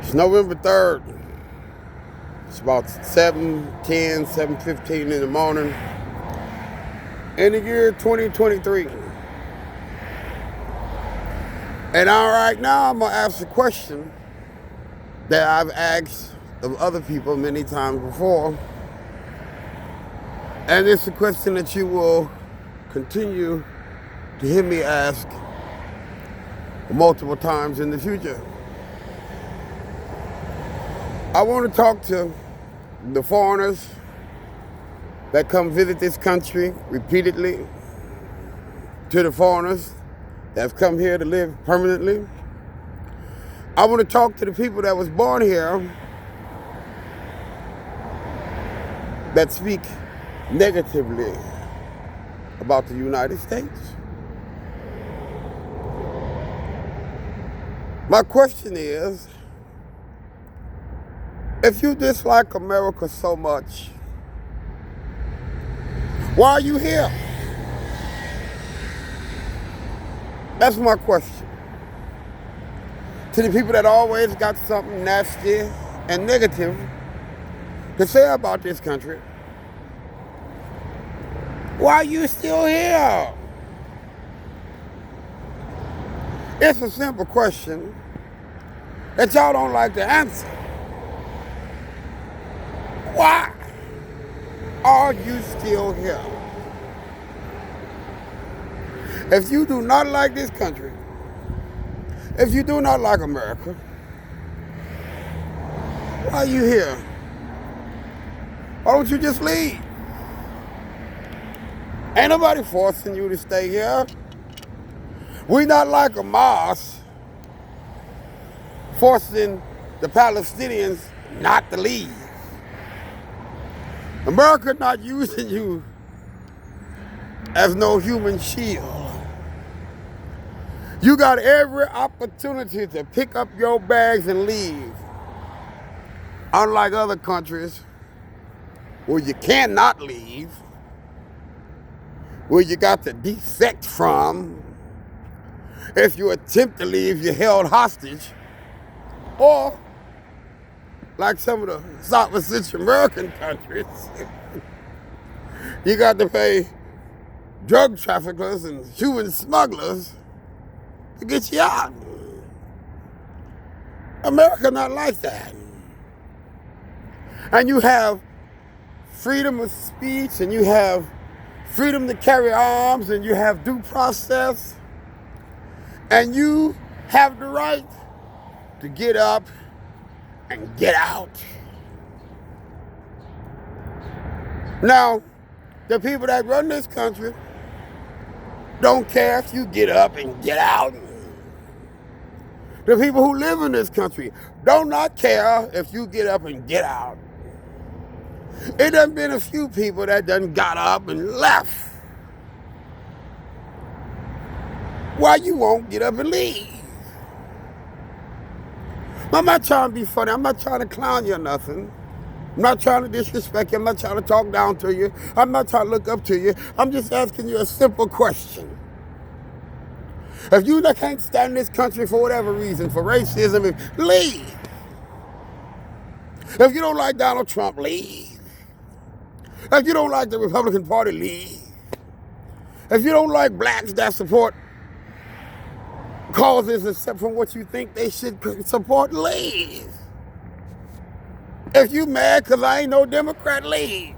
It's November 3rd. It's about 7:10, 7:15 in the morning in the year 2023. And all right, now I'm going to ask a question that I've asked of other people many times before. And it's a question that you will continue to hear me ask multiple times in the future. I want to talk to the foreigners that come visit this country repeatedly, to the foreigners that have come here to live permanently. I want to talk to the people that was born here that speak negatively about the United States. My question is, if you dislike America so much, why are you here? That's my question. To the people that always got something nasty and negative to say about this country, why are you still here? It's a simple question that y'all don't like to answer. Why are you still here? If you do not like this country, if you do not like America, why are you here? Why don't you just leave? Ain't nobody forcing you to stay here. We not like Hamas forcing the Palestinians not to leave. America not using you as no human shield. You got every opportunity to pick up your bags and leave. Unlike other countries where you cannot leave, where you got to defect from. If you attempt to leave, you're held hostage. Or, like some of the South and Central American countries, you got to pay drug traffickers and human smugglers to get you out. America not like that. And you have freedom of speech, and you have freedom to carry arms, and you have due process, and you have the right to get up and get out. Now, the people that run this country don't care if you get up and get out. The people who live in this country do not care if you get up and get out. It done been a few people that done got up and left. Why you won't get up and leave? I'm not trying to be funny. I'm not trying to clown you or nothing. I'm not trying to disrespect you. I'm not trying to talk down to you. I'm not trying to look up to you. I'm just asking you a simple question. If you can't stand this country for whatever reason, for racism, leave. If you don't like Donald Trump, leave. If you don't like the Republican Party, leave. If you don't like blacks that support causes except from what you think they should support, leave. If you mad because I ain't no Democrat, leave.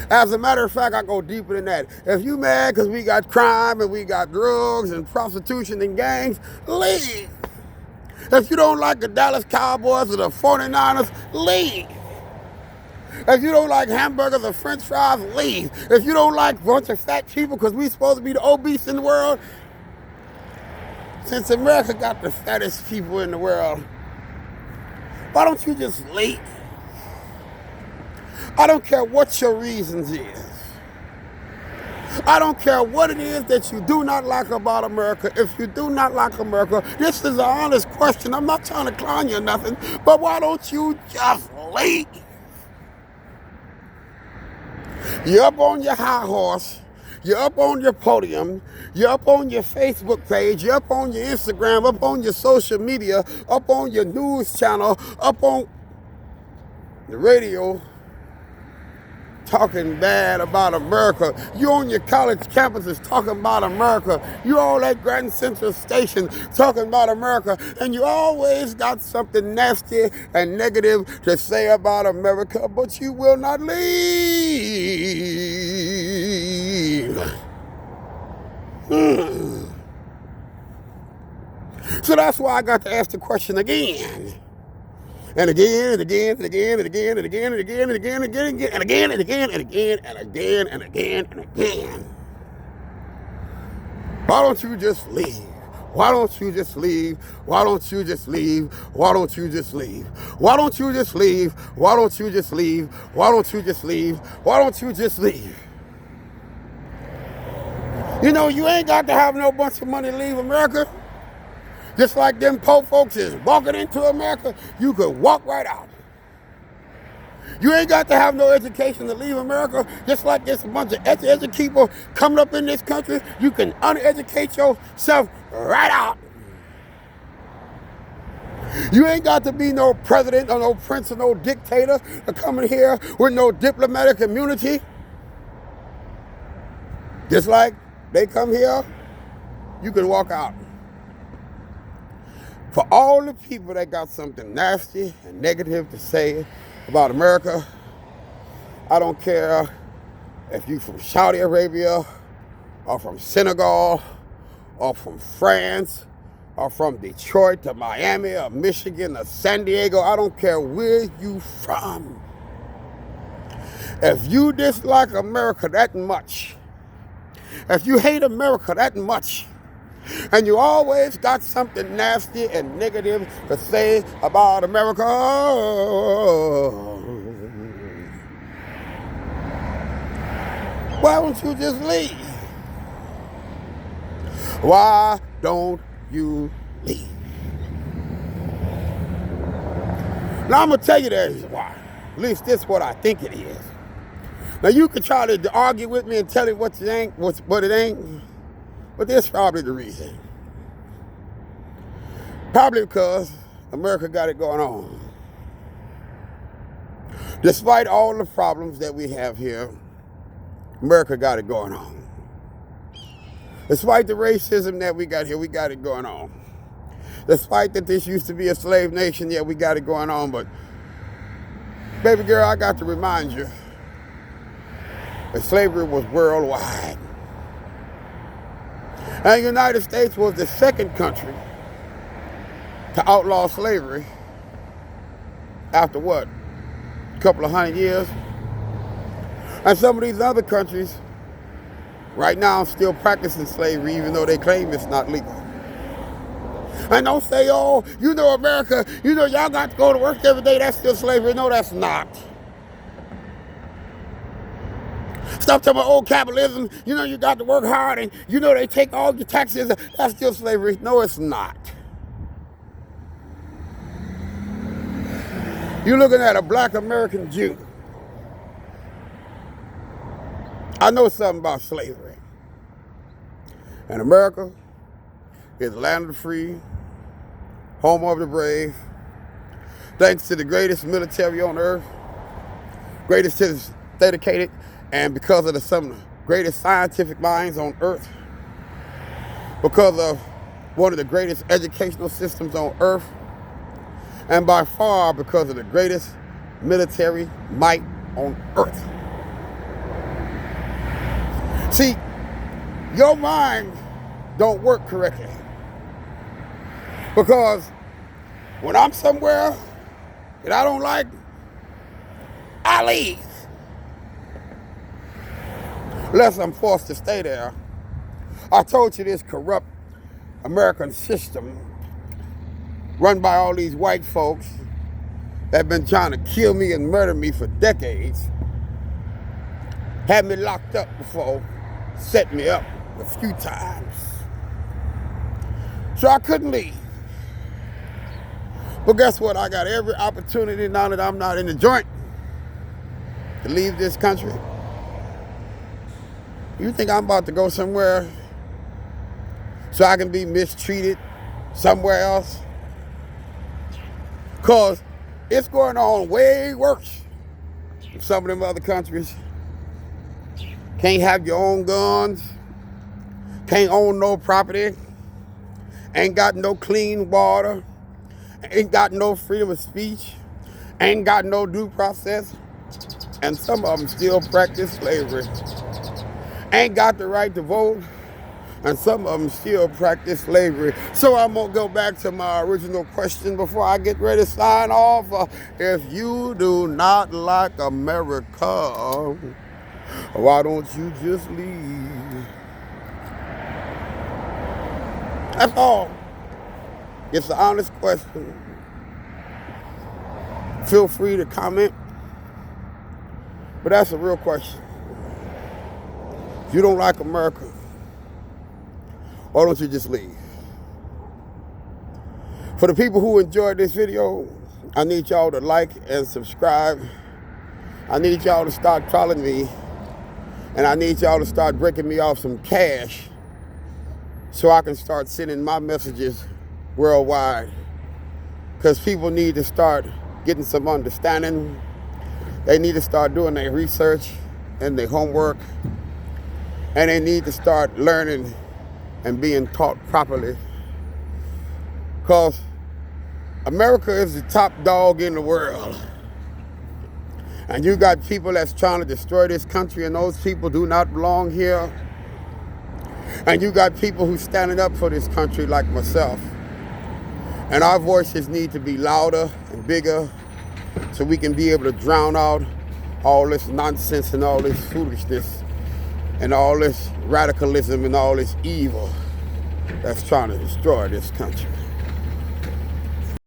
As a matter of fact, I go deeper than that. If you mad because we got crime and we got drugs and prostitution and gangs, leave. If you don't like the Dallas Cowboys or the 49ers, leave. If you don't like hamburgers or french fries, leave. If you don't like a bunch of fat people because we supposed to be the obese in the world, since America got the fattest people in the world, why don't you just leave? I don't care what your reasons is. I don't care what it is that you do not like about America. If you do not like America, this is an honest question. I'm not trying to clown you or nothing, but why don't you just leave? You're up on your high horse. you're up on your podium, you're up on your Facebook page, you're up on your Instagram, up on your social media, up on your news channel, up on the radio, talking bad about America. You on your college campuses talking about America. You all at Grand Central Station talking about America. And you always got something nasty and negative to say about America, but you will not leave. So that's why I got to ask the question again. And again, and again, and again, and again, and again, and again, and again, and again, and again, and again, and again, and again, and again, and again. Why don't you just leave? Why don't you just leave? Why don't you just leave? Why don't you just leave? Why don't you just leave? Why don't you just leave? Why don't you just leave? Why don't you just leave? You know, you ain't got to have no bunch of money to leave America. Just like them poor folks is walking into America, you could walk right out. You ain't got to have no education to leave America. Just like there's a bunch of educated people coming up in this country, you can uneducate yourself right out. You ain't got to be no president or no prince or no dictator to come in here with no diplomatic immunity. Just like they come here, you can walk out. For all the people that got something nasty and negative to say about America, I don't care if you from Saudi Arabia or from Senegal or from France or from Detroit to Miami or Michigan or San Diego. I don't care where you from. If you dislike America that much, if you hate America that much, and you always got something nasty and negative to say about America, why don't you just leave? Why don't you leave? Now I'm going to tell you the reason why. At least this is what I think it is. Now you can try to argue with me and tell it what it ain't, what it ain't. But that's probably the reason. Probably because America got it going on. Despite all the problems that we have here, America got it going on. Despite the racism that we got here, we got it going on. Despite that this used to be a slave nation, yeah, we got it going on. But, baby girl, I got to remind you that slavery was worldwide. And the United States was the second country to outlaw slavery after what? A couple of 100 years? And some of these other countries right now still practicing slavery even though they claim it's not legal. And don't say, oh, you know America, you know y'all got to go to work every day, that's still slavery. No, that's not. Stop talking about old capitalism. You know you got to work hard and you know they take all your taxes. That's still slavery. No, it's not. You're looking at a black American Jew. I know something about slavery. And America is the land of the free, home of the brave, thanks to the greatest military on earth, greatest citizens dedicated, and because of some of the greatest scientific minds on earth, because of one of the greatest educational systems on earth, and by far because of the greatest military might on earth. See, your mind don't work correctly. Because when I'm somewhere that I don't like, I leave. Unless I'm forced to stay there. I told you this corrupt American system run by all these white folks that have been trying to kill me and murder me for decades, had me locked up before, set me up a few times. So I couldn't leave. But guess what? I got every opportunity now that I'm not in the joint to leave this country. You think I'm about to go somewhere so I can be mistreated somewhere else? Because it's going on way worse in some of them other countries. Can't have your own guns. Can't own no property. Ain't got no clean water. Ain't got no freedom of speech. Ain't got no due process. And some of them still practice slavery. Ain't got the right to vote. And some of them still practice slavery. So I'm going to go back to my original question before I get ready to sign off. If you do not like America, why don't you just leave? That's all. It's an honest question. Feel free to comment. But that's a real question. If you don't like America, why don't you just leave? For the people who enjoyed this video, I need y'all to like and subscribe. I need y'all to start following me. And I need y'all to start breaking me off some cash so I can start sending my messages worldwide. Because people need to start getting some understanding. They need to start doing their research and their homework. And they need to start learning and being taught properly. Because America is the top dog in the world. And you got people that's trying to destroy this country, and those people do not belong here. And you got people who standing up for this country like myself. And our voices need to be louder and bigger so we can be able to drown out all this nonsense and all this foolishness and all this radicalism and all this evil that's trying to destroy this country.